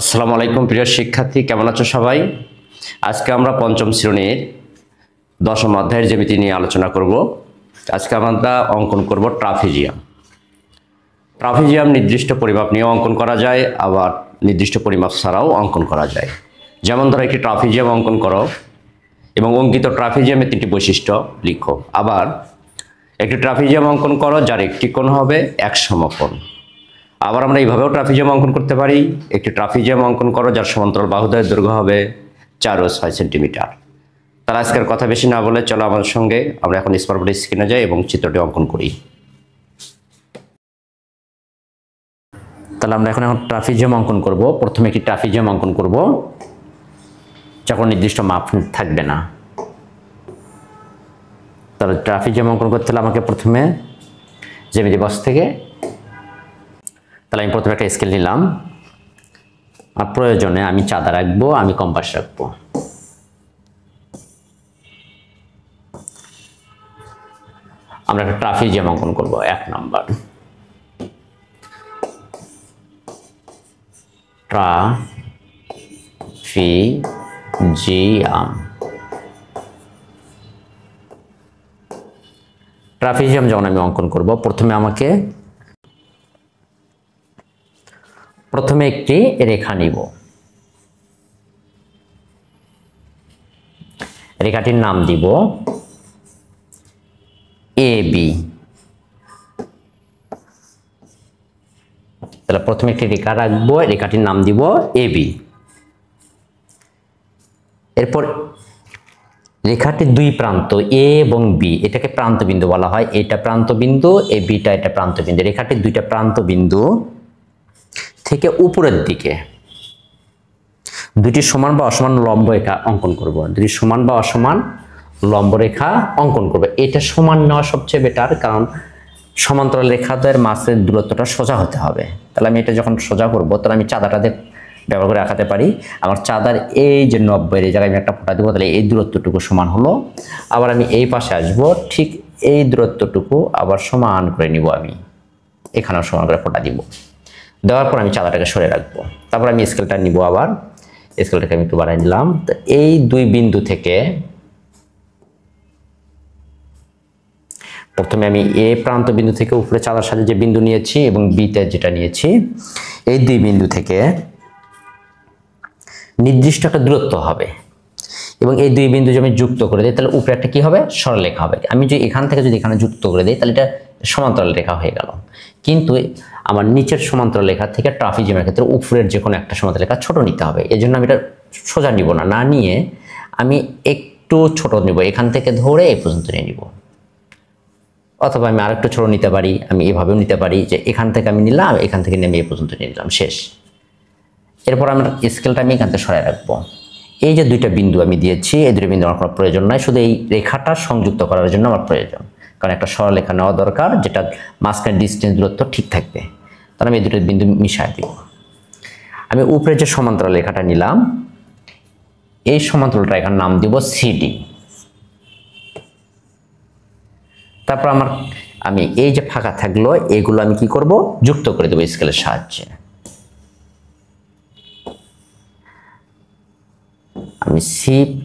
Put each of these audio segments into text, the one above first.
আসসালামু আলাইকুম প্রিয় শিক্ষার্থী, কেমন আছো সবাই? আজকে আমরা পঞ্চম শ্রেণীর দশম অধ্যায়ের জ্যামিতি নিয়ে আলোচনা করব। আজকে আমরা অঙ্কন করব ট্রাপিজিয়াম। ট্রাপিজিয়াম নির্দিষ্ট পরিমাপ নিয়ে অঙ্কন করা যায়, আবার নির্দিষ্ট পরিমাপ ছাড়াও অঙ্কন করা যায়। যেমন ধরো একটি ট্রাপিজিয়াম অঙ্কন করো এবং অঙ্কিত ট্রাপিজিয়ামের তিনটি বৈশিষ্ট্য লিখো। আবার একটি ট্রাপিজিয়াম অঙ্কন করো যার একটি কোণ হবে এক সমকোণ। আবার আমরা এইভাবেও ট্রাপিজিয়াম অঙ্কন করতে পারি। একটি ট্রাপিজিয়াম অঙ্কন করো যার সমান্তরাল বাহুদ্বয়ের দৈর্ঘ্য হবে 4 ও 6 সেন্টিমিটার। তাহলে আজকের কথা বেশি না বলে চলো আমাদের সঙ্গে আমরা এখন স্মার্টবোর্ডে স্ক্রিনে যাই এবং চিত্রটি অঙ্কন করি। তাহলে আমরা এখন ট্রাপিজিয়াম অঙ্কন করব। প্রথমে একটি ট্রাপিজিয়াম অঙ্কন করব যখন নির্দিষ্ট মাপ থাকবে না। তাহলে ট্রাপিজিয়াম অঙ্কন করতে হলে আমাকে প্রথমে জ্যামিতি বক্স থেকে, তাহলে আমি প্রথমে একটা স্কেল নিলাম। আর প্রয়োজনে আমি চাঁদা রাখবো, আমি কম্পাস রাখবো। আমরা একটা ট্রাপিজিয়াম অঙ্কন করব। 1 নম্বর ট্রাপিজিয়াম। ট্রাপিজিয়াম যখন আমি অঙ্কন করব, প্রথমে একটি রেখা নিব। রেখাটির নাম দিব AB। তাহলে প্রথমে একটি রেখা রাখবো, রেখাটির নাম দিব AB। এরপর রেখাটির দুই প্রান্ত A এবং B, এটাকে প্রান্ত বিন্দু বলা হয়। এটা প্রান্ত বিন্দু, এই বিটা এটা প্রান্ত বিন্দু। রেখাটির দুইটা প্রান্ত বিন্দু থেকে উপরের দিকে দুটি সমান বা অসমান লম্ব রেখা অঙ্কন করব। দুটি সমান বা অসমান লম্ব রেখা অঙ্কন করব। এটা সমান নেওয়া সবচেয়ে বেটার, কারণ সমান্তরাল রেখাদের মাঝের দূরত্বটা সোজা হতে হবে। তাহলে আমি এটা যখন সোজা করব, তাহলে আমি চাঁদাটা ব্যবহার করে আঁকাতে পারি। আমার চাঁদার এই যে 90 এই জায়গায় আমি একটা ফোঁটা দেবো, তাহলে এই দূরত্বটুকু সমান হলো। আবার আমি এই পাশে আসব, ঠিক এই দূরত্বটুকু আবার সমান করে নিব। আমি এখানেও সমান করে ফোঁটা দিব। দেওয়ার পর আমি চাঁদাটাকে সরে রাখবো। তারপর আমি স্কেলটা নিব। আবার স্কেলটাকে আমি একটু বাড়াই নিলাম। তো এই দুই বিন্দু থেকে প্রথমে আমি এ প্রান্ত বিন্দু থেকে উপরে চাঁদার সাথে যে বিন্দু নিয়েছি এবং বিতে যেটা নিয়েছি, এই দুই বিন্দু থেকে নির্দিষ্ট একটা দূরত্ব হবে এবং এই দুই বিন্দু যদি আমি যুক্ত করে দিই, তাহলে উপরে একটা কি হবে? সরলরেখা হবে। আমি যদি এখান থেকে যদি এখানে যুক্ত করে দিই, তাহলে এটা সমান্তরাল রেখা হয়ে গেল। কিন্তু আমার নিচের সমান্তরাল রেখা থেকে ট্রাপিজিয়ামের ক্ষেত্রে উপরের যে কোনো একটা সমান্তরাল রেখা ছোট নিতে হবে। এই জন্য আমি এটা সোজা নিব না, না নিয়ে আমি একটু ছোট নিব। এখান থেকে ধরে এই পর্যন্ত নিয়ে নিব। অথবা আমি আরেকটু ছোট নিতে পারি, আমি এভাবেও নিতে পারি যে এখান থেকে আমি নিলাম, এখান থেকে নেমে এই পর্যন্ত নিয়ে নিলাম, শেষ। এরপর আমার স্কেলটা আমি এখান থেকে সরাই রাখবো। এই যে দুইটা বিন্দু আমি দিয়েছি, এই দুটো বিন্দু আমার কোনো প্রয়োজন নাই, শুধু এই রেখাটা সংযুক্ত করার জন্য আমার প্রয়োজন। কারণ একটা সরলরেখা নেওয়া দরকার, যেটা মাঝখানে ডিস্টেন্স দূরত্ব ঠিক থাকবে। তাহলে আমি এই দুটো বিন্দু মিশাই দিব। আমি উপরে যে সমান্তরাল রেখাটা নিলাম, এই সমান্তরাল রেখার নাম দিব CD। তারপর আমি এই যে ফাঁকা থাকলো, এগুলো আমি কি করব? যুক্ত করে দেবো স্কেলের সাহায্যে। আমি C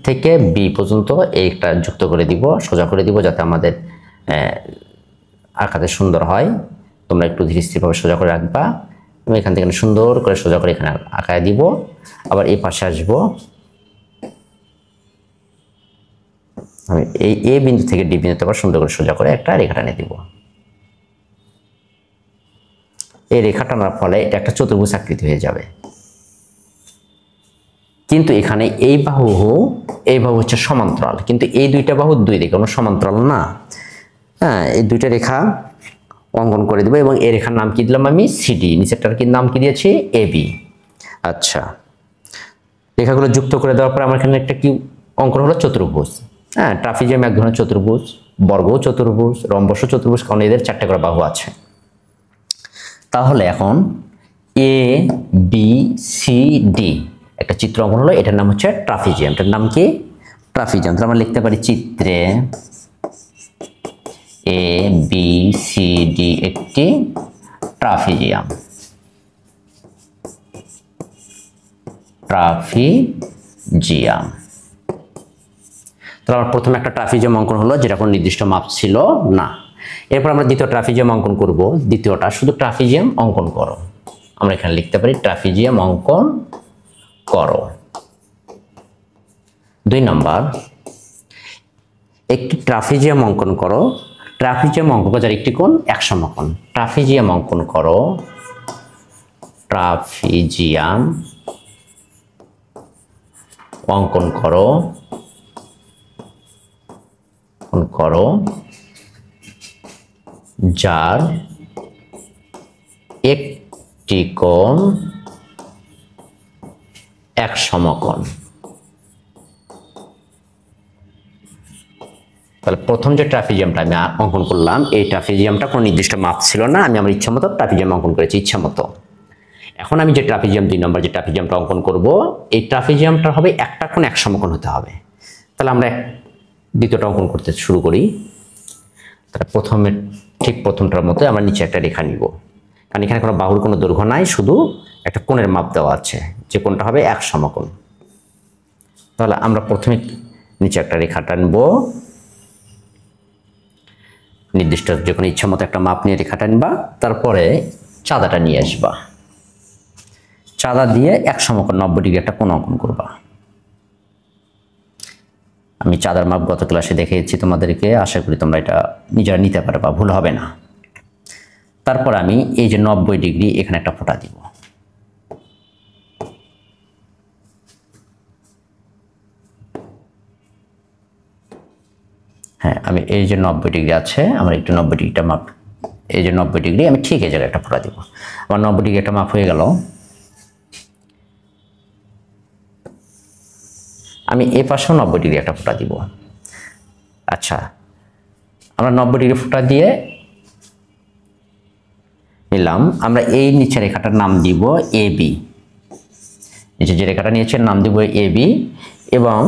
থেকে B পর্যন্ত এইটা যুক্ত করে দিব, সোজা করে দিব, যাতে আমাদের আঁকাতে সুন্দর হয়। তোমরা একটু ধীরে স্থিরভাবে সোজা করে রাখবা। আমি এখান থেকে সুন্দর করে সোজা করে এখানে আঁকায় দিব। আবার এই পাশে আসবো, আমি এই A বিন্দু থেকে D বিন্দুতে আবার সুন্দর করে সোজা করে একটা রেখা টেনে দিব। এই রেখা টানার ফলে এটা একটা চতুর্ভুজ আকৃতি হয়ে যাবে। কিন্তু এখানে এই বাহু হচ্ছে সমান্তরাল, কিন্তু এই দুইটা বাহু দুই দিকে কোনো সমান্তরাল না। হ্যাঁ, এই দুইটা রেখা অঙ্কন করে দেবো এবং এই রেখার নাম কি দিলাম? আমি CD। নিচেরটার কি নাম কি দিয়েছি? AB। আচ্ছা, রেখাগুলো যুক্ত করে দেওয়ার পর আমার এখানে একটা কি অঙ্কন হলো? চতুর্ভুজ। হ্যাঁ, ট্রাপিজিয়াম এক ধরনের চতুর্ভুজ, বর্গও চতুর্ভুজ, রম্বসও চতুর্ভুজ, কারণ এদের 4টে করে বাহু আছে। তাহলে এখন ABCD একটা চিত্র অঙ্কন হলো, এটার নাম হচ্ছে ট্রাপিজিয়াম। এটার নাম কি? ট্রাপিজিয়াম। তাহলে আমরা লিখতে পারি চিত্রে ABCD একটি ট্রাপিজিয়াম। ট্রাফিজিয়াম। তাহলে আমার প্রথমে একটা ট্রাফিজিয়াম অঙ্কন হলো, যেটা কোনো নির্দিষ্ট মাপ ছিল না। এরপর আমরা দ্বিতীয় ট্রাফিজিয়াম অঙ্কন করব। দ্বিতীয়টা শুধু ট্রাফিজিয়াম অঙ্কন করো। আমরা এখানে লিখতে পারি ট্রাফিজিয়াম অঙ্কন করো। 2 নম্বর, একটি ট্রাফিজিয়াম অঙ্কন করো। ট্রাফিজিয়াম অঙ্কন করো যার একটি কোণ 1 সমকোণ। ট্রাফিজিয়াম অঙ্কন করো। ট্রাফিজিয়াম অঙ্কন করো যার একটি কোণ 1 সমকোণ। তাহলে প্রথম যে ট্রাফিজিয়ামটা আমি অঙ্কন করলাম, এই ট্রাফিজিয়ামটা কোনো নির্দিষ্ট মাপ ছিল না, আমি আমার ইচ্ছা মতো ট্রাফিজিয়াম অঙ্কন করেছি, ইচ্ছা মতো। এখন আমি যে ট্রাফিজিয়াম 2 নম্বর যে ট্রাফিজিয়ামটা অঙ্কন করব, এই ট্রাফিজিয়ামটা হবে একটা কোণ 1 সমকোণ হতে হবে। তাহলে আমরা দ্বিতীয়টা অঙ্কন করতে শুরু করি। তাহলে ঠিক প্রথমটার মতো আমরা নিচে একটা রেখা নিব, কারণ এখানে কোনো বাহুর কোনো দৈর্ঘ্য নাই, শুধু একটা কোণের মাপ দেওয়া আছে, যে কোণটা হবে 1 সমকোণ। তাহলে আমরা প্রথমে নিচে একটা রেখা টানব, নির্দিষ্ট যে কোনো ইচ্ছা মতো একটা মাপ নিয়ে রেখা টানবা। তারপরে চাঁদাটা নিয়ে আসবা, চাঁদা দিয়ে 1 সমকোণ 90 ডিগ্রি একটা কোণ অঙ্কন করবা। আমি চাঁদার মাপ গত ক্লাসে দেখিয়েছি তোমাদেরকে, আশা করি তোমরা এটা নিজেরা নিতে পারবা, ভুল হবে না। তারপর আমি এই যে 90 ডিগ্রি এখানে একটা ফোঁটা দিব। হ্যাঁ, আমি এই যে 90 ডিগ্রি আছে, আমার একটু 90 ডিগ্রিটা মাপ, এই যে 90 ডিগ্রি আমি ঠিক এই জায়গায় একটা ফোঁটা দিব। আমার 90 ডিগ্রি একটা মাপ হয়ে গেল। আমি এই পাশেও 90 ডিগ্রি একটা ফোঁটা দিব। আচ্ছা, আমরা 90 ডিগ্রি ফোঁটা দিয়ে নিলাম। আমরা এই নিচে রেখাটার নাম দিব AB। নিচে যে রেখাটা নিয়েছে নাম দিব AB, এবং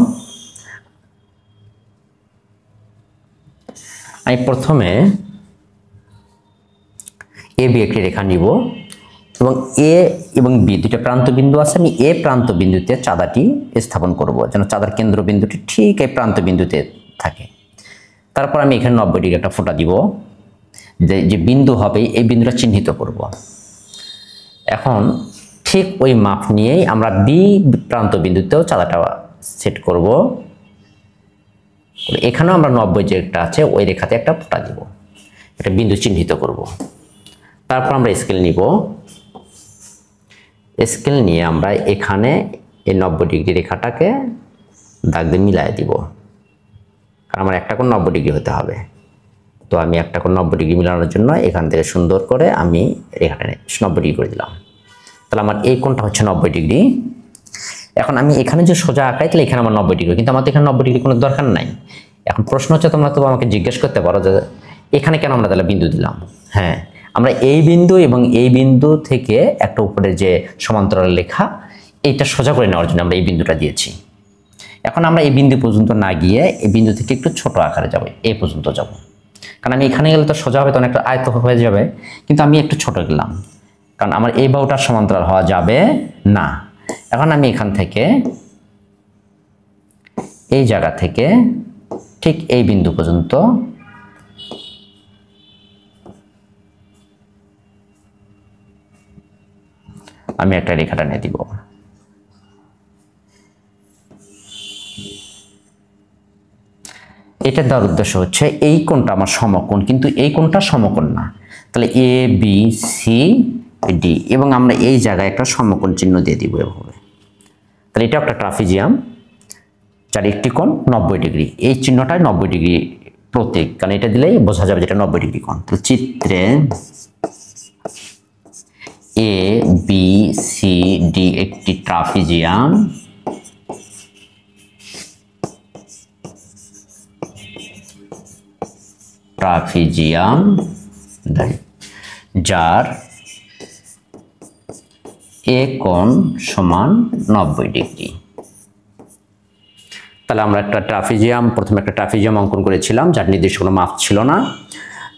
আমি প্রথমে AB একটি রেখা নিব, এবং A এবং B দুটো প্রান্ত বিন্দু আছে। আমি A প্রান্ত বিন্দুতে চাঁদাটি স্থাপন করব, যেন চাঁদার কেন্দ্র বিন্দুটি ঠিক এই প্রান্ত বিন্দুতে থাকে। তারপর আমি এখানে 90 ডিগ্রি একটা ফোঁটা দিব, যে বিন্দু হবে এই বিন্দুটা চিহ্নিত করব। এখন ঠিক ওই মাপ নিয়েই আমরা B প্রান্ত বিন্দুতেও চাঁদাটা সেট করব। এখানেও আমরা 90 যেটা আছে ওই রেখাতে একটা ফোঁটা দিব, একটা বিন্দু চিহ্নিত করব। তারপর আমরা স্কেল নিব, স্কেল নিয়ে আমরা এখানে এই 90 ডিগ্রি রেখাটাকে দাগ দিয়ে মিলাই দিব, কারণ আমার একটা কোণ 90 ডিগ্রি হতে হবে। তো আমি একটা কোণ 90 ডিগ্রি মিলানোর জন্য এখান থেকে সুন্দর করে আমি রেখাটা 90 ডিগ্রি করে দিলাম। তাহলে আমার এই কোণটা হচ্ছে 90 ডিগ্রি। এখন আমি এখানে যে সোজা আঁকাই, তাহলে এখানে আমার 90 ডিগ্রি, কিন্তু আমাদের এখানে 90 ডিগ্রি কোনো দরকার নাই। এখন প্রশ্ন হচ্ছে, তোমরা তো আমাকে জিজ্ঞেস করতে পারো যে এখানে কেন আমরা তাহলে বিন্দু দিলাম। হ্যাঁ, আমরা এই বিন্দু এবং এই বিন্দু থেকে একটা উপরে যে সমান্তরাল রেখা, এইটা সোজা করে নেওয়ার জন্য আমরা এই বিন্দুটা দিয়েছি। এখন আমরা এই বিন্দু পর্যন্ত না গিয়ে এই বিন্দু থেকে একটু ছোট আকারে যাব, এই পর্যন্ত যাব, কারণ আমি এখানে গেলে তো সোজা হবে, তো অনেকটা আয়ত হয়ে যাবে, কিন্তু আমি একটু ছোট গেলাম, কারণ আমার এই বাহুটার সমান্তরাল হওয়া যাবে না। এখন আমি এখান থেকে এই জায়গা থেকে ঠিক এই বিন্দু পর্যন্ত আমি একটা রেখা টেনে দিব। এটা দেওয়ার উদ্দেশ্য হচ্ছে এই কোণটা আমার সমকোণ, কিন্তু এই কোণটা সমকোণ না। তাহলে ABCD, এবং আমরা এই জায়গায় একটা সমকোণ চিহ্ন দিয়ে দিব এভাবে। তাহলে এটা একটা ট্রাফিজিয়াম যার একটি কোণ 90 ডিগ্রি। এই চিহ্নটায় 90 ডিগ্রি প্রতীক, কারণ এটা দিলেই বোঝা যাবে যেটা 90 ডিগ্রি কোণ। তাহলে চিত্রে ABCD একটি ট্রাফিজিয়াম, যার এ কোণ সমান 90 ডিগ্রি। তাহলে আমরা একটা ট্রাফিজিয়াম, প্রথমে একটা ট্রাফিজিয়াম অঙ্কন করেছিলাম যার নির্দিষ্ট কোনো মাপ ছিল না।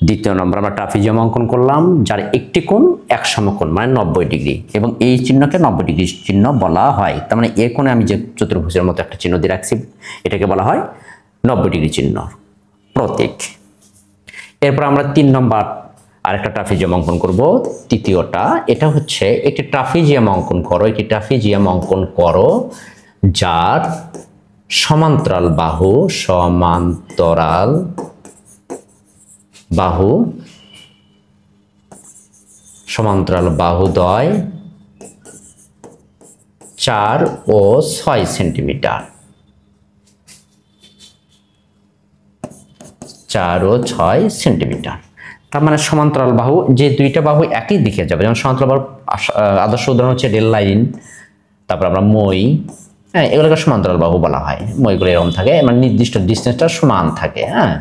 দ্বিতীয় নম্বর আমরা ট্রাপিজিয়াম অঙ্কন করলাম যার একটি কোণ এক সমকোণ মানে 90 ডিগ্রি, এবং এই চিহ্নকে 90 ডিগ্রি চিহ্ন বলা হয়। তার মানে এই কোণে আমি যে চতুর্ভুজের মতো একটা চিহ্ন দিয়ে রাখছি এটাকে বলা হয় 90 ডিগ্রি চিহ্ন প্রতীক। এরপর আমরা 3 নম্বর আরেকটা ট্রাপিজিয়াম অঙ্কন করব, তৃতীয়টা। এটা হচ্ছে একটি ট্রাপিজিয়াম অঙ্কন করো, একটি ট্রাপিজিয়াম অঙ্কন করো যার সমান্তরাল বাহু সমান্তরাল বাহুদ্বয় 4 ও 6 সেন্টিমিটার, 4 ও 6 সেন্টিমিটার। তার মানে সমান্তরাল বাহু যে দুইটা বাহু একই দিকে যাবে, যেমন সমান্তরাল বাহু আদর্শ উদাহরণ হচ্ছে রেল লাইন, তারপর আমরা মই, হ্যাঁ, এগুলোকে সমান্তরাল বাহু বলা হয়। মইগুলো এরকম থাকে, মানে নির্দিষ্ট ডিস্টেন্সটা সমান থাকে। হ্যাঁ,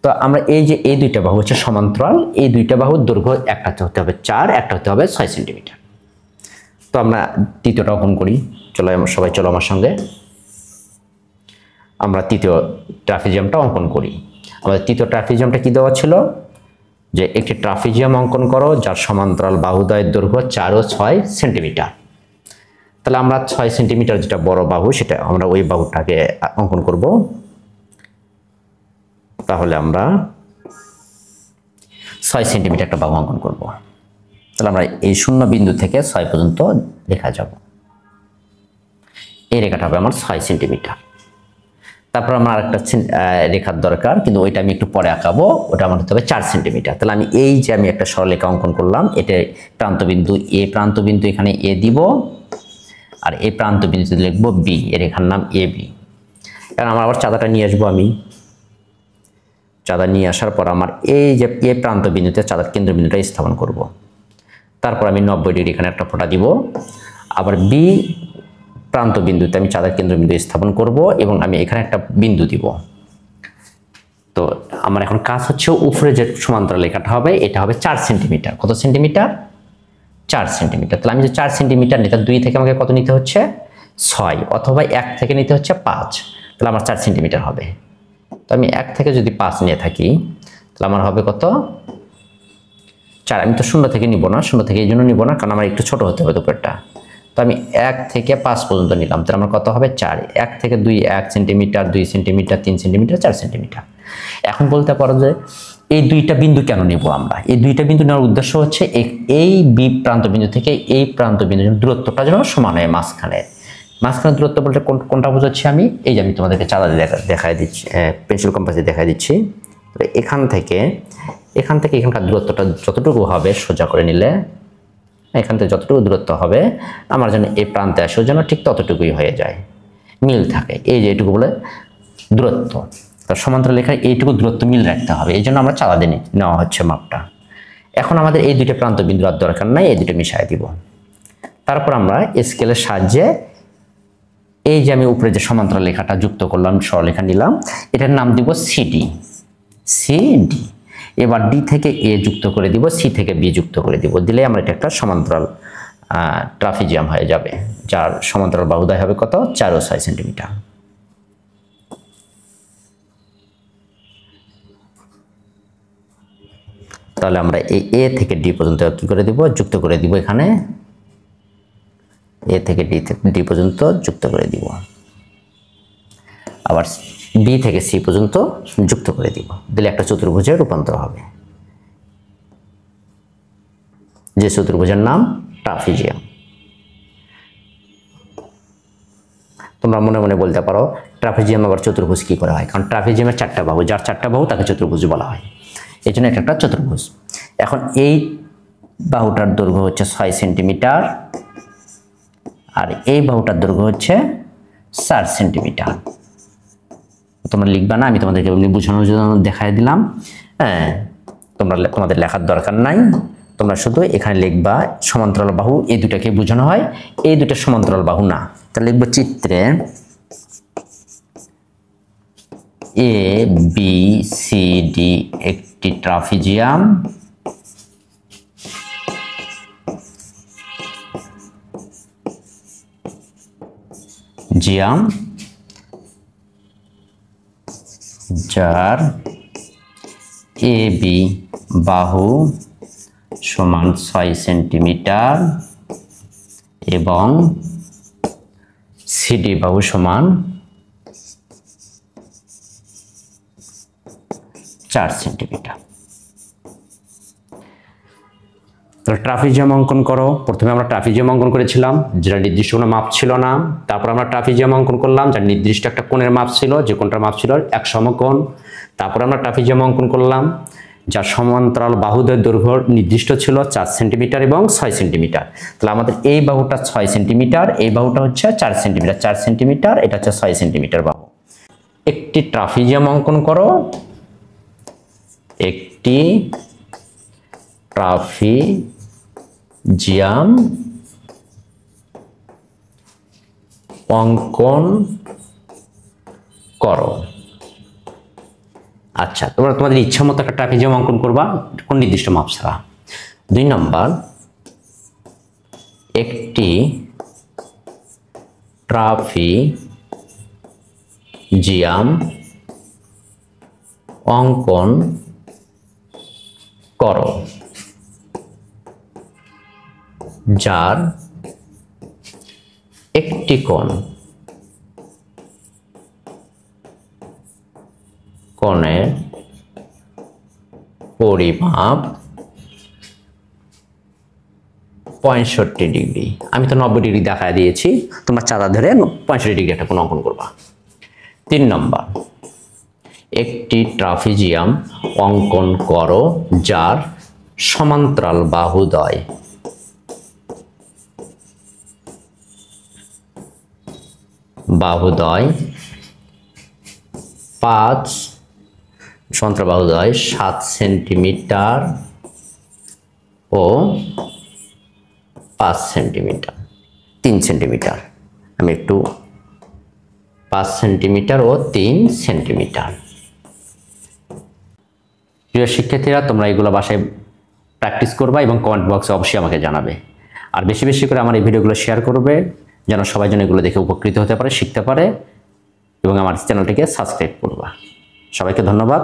তো আমরা এই যে এই দুইটা বাহু হচ্ছে সমান্তরাল, এই দুইটা বাহুর দৈর্ঘ্য একটা হতে হবে 4, একটা হতে হবে 6 সেন্টিমিটার। তো আমরা তৃতীয়টা অঙ্কন করি, চলো সবাই চলো আমার সঙ্গে আমরা তৃতীয় ট্রাপিজিয়ামটা অঙ্কন করি। আমাদের তৃতীয় ট্রাপিজিয়ামটা কি দেওয়া ছিল, যে একটি ট্রাপিজিয়াম অঙ্কন করো যার সমান্তরাল বাহুদ্বয়ের দৈর্ঘ্য 4 ও 6 সেন্টিমিটার। তাহলে আমরা 6 সেন্টিমিটার যেটা বড় বাহু সেটা আমরা ওই বাহুটাকে অঙ্কন করব। তাহলে আমরা 6 সেন্টিমিটার একটা বাহু অঙ্কন করব। তাহলে আমরা এই শূন্য বিন্দু থেকে 6 পর্যন্ত রেখা যাব, এই রেখাটা হবে আমার 6 সেন্টিমিটার। তারপর আমার আরেকটা রেখার দরকার, কিন্তু ওইটা আমি একটু পরে আঁকাবো, ওটা আমার হতে হবে 4 সেন্টিমিটার। তাহলে আমি এই যে আমি একটা সরলরেখা অঙ্কন করলাম, এটা প্রান্তবিন্দু এ, প্রান্তবিন্দু এখানে এ দিব, আর এই প্রান্তবিন্দুতে লিখবো বি, এর রেখার নাম এ বি। কারণ আমার আবার চাঁদাটা নিয়ে আসবো, আমি চাঁদা নিয়ে আসার পর আমার এই যে এ প্রান্তবিন্দুতে চাঁদার কেন্দ্রবিন্দুটা স্থাপন করব। তারপর আমি 90 ডিগ্রি এখানে একটা ফোঁটা দিব, আবার বি প্রান্তবিন্দুতে আমি চাঁদার কেন্দ্রবিন্দু স্থাপন করব, এবং আমি এখানে একটা বিন্দু দিব। তো আমার এখন কাজ হচ্ছে উপরে যে সমান্তরাল রেখাটা হবে এটা হবে 4 সেন্টিমিটার। কত সেন্টিমিটার? 4 সেন্টিমিটার। তাহলে আমি যে 4 সেন্টিমিটার নিতে, 2 থেকে আমাকে কত নিতে হচ্ছে? 6, অথবা 1 থেকে নিতে হচ্ছে 5। তাহলে আমার 4 সেন্টিমিটার হবে। তো আমি 1 থেকে যদি 5 নিয়ে থাকি তাহলে আমার হবে কত? 4। আমি তো 0 থেকে নিব না, 0 থেকে এই জন্য নিব না কারণ আমার একটু ছোট হতে হবে দুপুরটা। তো আমি 1 থেকে 5 পর্যন্ত নিলাম, তাহলে আমার কত হবে? 4। 1 থেকে 2 1 সেন্টিমিটার, 2 সেন্টিমিটার, 3 সেন্টিমিটার, 4 সেন্টিমিটার। এখন বলতে পারো যে এই দুইটা বিন্দু কেন নিব আমরা? এই দুইটা বিন্দু নেওয়ার উদ্দেশ্য হচ্ছে এই বি প্রান্ত বিন্দু থেকে এই প্রান্ত বিন্দু দূরত্বটা যেন সমান হয়। মাঝখানে দূরত্ব বলতে কোনটা বোঝাচ্ছি আমি? এই যে আমি তোমাদেরকে চাঁদা দেখাই দিচ্ছি, পেন্সিল কম্পাস দিয়ে দেখাই দিচ্ছি। এখান থেকে এখানকার দূরত্বটা যতটুকু হবে সোজা করে নিলে, এখান থেকে যতটুকু দূরত্ব হবে আমার যেন এই প্রান্তে আসে যেন ঠিক ততটুকুই হয়ে যায়, মিল থাকে। এই যে এইটুকু বলে দূরত্ব, তার সমান্তরাল রেখায় এইটুকু দূরত্ব মিল রাখতে হবে, এই জন্য আমরা চাঁদা দিয়ে নেওয়া হচ্ছে মাপটা। এখন আমাদের এই দুটো প্রান্ত বিন্দু আর দরকার নাই, এই দুটো মিশাই দিব। তারপর আমরা স্কেলের সাহায্যে এই যে আমি উপরে যে সমান্তরাল রেখাটা যুক্ত করলাম, সরলরেখা নিলাম, এটার নাম দিব সিডি। এবার ডি থেকে এ যুক্ত করে দিব, সি থেকে বি যুক্ত করে দিব, দিলে আমরা এটা একটা সমান্তরাল ট্রাপিজিয়াম হয়ে যাবে, যার সমান্তরাল বাহুদ্বয় হবে কত? 4 ও 6 সেন্টিমিটার। তাহলে আমরা এই এ থেকে ডি পর্যন্ত কি করে দিব? যুক্ত করে দিব। এখানে এ থেকে ডি পর্যন্ত যুক্ত করে দিব, আবার বি থেকে সি পর্যন্ত যুক্ত করে দিব, দিলে একটা চতুর্ভুজের রূপান্তর হবে, যে চতুর্ভুজের নাম ট্রাপিজিয়াম। তোমরা মনে মনে বলতে পারো ট্রাপিজিয়াম আবার চতুর্ভুজ কি করে হয়? কারণ ট্রাপিজিয়ামের 4টা বাহু, যার 4টা বাহু তাকে চতুর্ভুজ বলা হয়, এই জন্য এটা একটা চতুর্ভুজ। এখন এই বাহুটার দৈর্ঘ্য হচ্ছে 6 সেন্টিমিটার, আর এই বাহুটার দৈর্ঘ্য হচ্ছে 4 সেন্টিমিটার। তোমরা লিখবা না, আমি তোমাদেরকে বোঝানোর জন্য দেখাই দিলাম। হ্যাঁ, তোমাদের লেখার দরকার নাই, তোমরা শুধু এখানে লিখবা সমান্তরাল বাহু এই দুটাকে বোঝানো হয়, এই দুটো সমান্তরাল বাহু না। তাহলে লিখবো চিত্রে এ বি সি ডি একটি ট্রাপিজিয়াম, যার এ বি বাহু সমান 6 সেন্টিমিটার এবং সিডি বাহু সমান 4 সেন্টিমিটার। তাহলে ট্রাপিজিয়াম অঙ্কন করো। প্রথমে আমরা ট্রাপিজিয়াম অঙ্কন করেছিলাম, যেটা নির্দিষ্ট কোনো মাপ ছিল না। তারপর আমরা ট্রাপিজিয়াম অঙ্কন করলাম, যার নির্দিষ্ট একটা কোণের মাপ ছিল, যে কোণটার মাপ ছিল এক সমকোণ। তারপর আমরা ট্রাপিজিয়াম অঙ্কন করলাম, যার সমান্তরাল বাহুদের দৈর্ঘ্য নির্দিষ্ট ছিল 4 সেন্টিমিটার এবং 6 সেন্টিমিটার। তাহলে আমাদের এই বাহুটা 6 সেন্টিমিটার, এই বাহুটা হচ্ছে 4 সেন্টিমিটার, 4 সেন্টিমিটার, এটা হচ্ছে 6 সেন্টিমিটার বাহু। একটি ট্রাপিজিয়াম অঙ্কন করো, একটি ট্রাপিজিয়াম অঙ্কন করো। আচ্ছা, তোমরা তোমাদের ইচ্ছা মতো একটা ট্রাপিজিয়াম অঙ্কন করবা, কোন নির্দিষ্ট মাপ ছাড়া। 2 নম্বর, একটি ট্রাপিজিয়াম অঙ্কন করো যার একটি কোণের পরিমাপ 65 ডিগ্রি। আমি তো 90 ডিগ্রি দেখায় দিয়েছি, তোমরা চাঁদা ধরে 65 ডিগ্রি একটা কোণ অঙ্কন করবা। 3 নম্বর, একটি ট্রাপিজিয়াম অঙ্কন করো যার সমান্তরাল বাহুদ্বয় সমান্তরাল বাহুদ্বয় 7 সেন্টিমিটার ও 5 সেন্টিমিটার, 3 সেন্টিমিটার। আমি একটু 5 সেন্টিমিটার ও 3 সেন্টিমিটার। প্রিয় শিক্ষার্থীরা, তোমরা এগুলো বাসায় প্র্যাকটিস করবা এবং কমেন্ট বক্সে অবশ্যই আমাকে জানাবে। আর বেশি বেশি করে আমার এই ভিডিওগুলো শেয়ার করবে, যেন সবাই যেন এগুলো দেখে উপকৃত হতে পারে, শিখতে পারে, এবং আমার চ্যানেলটিকে সাবস্ক্রাইব করবা। সবাইকে ধন্যবাদ।